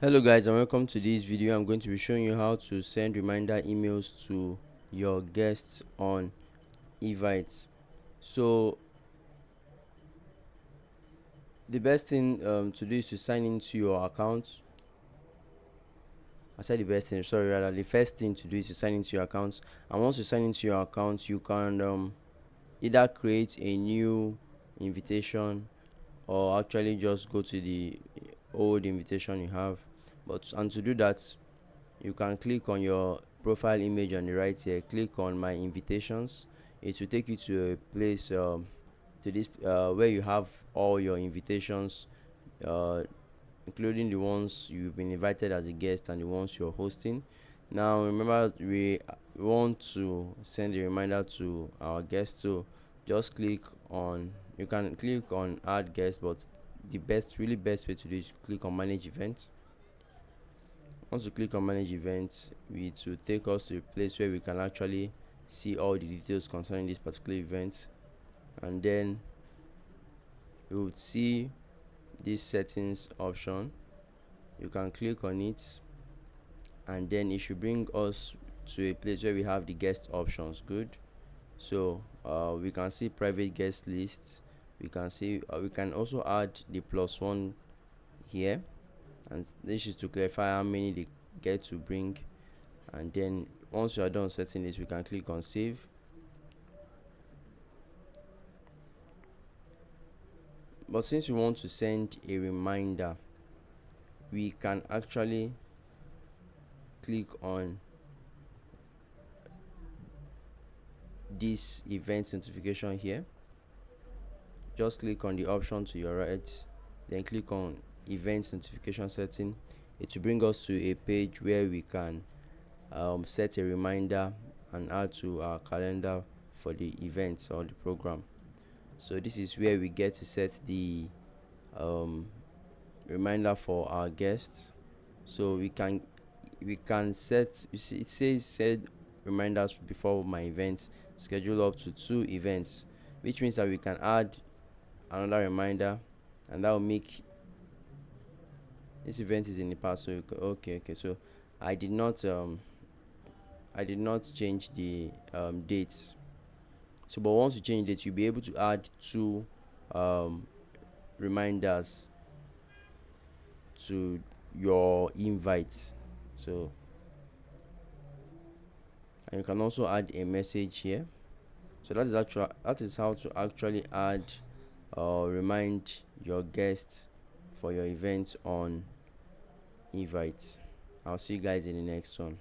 Hello guys, and welcome to this video. I'm going to be showing you how to send reminder emails to your guests on Evite. So the best thing to do is to sign into your account. I said the best thing, sorry, rather the first thing to do is to sign into your account. And once you sign into your account, you can either create a new invitation or actually just go to the old invitation you have. And to do that, you can click on your profile image on the right here, click on my invitations. It will take you to a place to this where you have all your invitations, uh, including the ones you've been invited as a guest and the ones you're hosting. Now remember, we want to send a reminder to our guests, so just click on, you can click on add guest, but the best way to do is click on manage events. Once you click on manage events, it will take us to a place where we can actually see all the details concerning this particular event, and then we would see this settings option. You can click on it, and then it should bring us to a place where we have the guest options. Good. So we can see private guest lists. We can see we can also add the +1 here, and this is to clarify how many they get to bring. And then once you are done setting this, we can click on save. But since we want to send a reminder, we can actually click on this event notification here. Just click on the option to your right, then click on event notification setting. It will bring us to a page where we can set a reminder and add to our calendar for the events or the program. So this is where we get to set the reminder for our guests. So we can set, you see, it says set reminders before my events, schedule up to 2 events, which means that we can add another reminder, and that will make this event is in the past. So okay, so I did not change the dates. So but once you change dates, you'll be able to add 2 reminders to your invite. So, and you can also add a message here. So that is how to actually add or remind your guests for your events on Evite. I'll see you guys in the next one.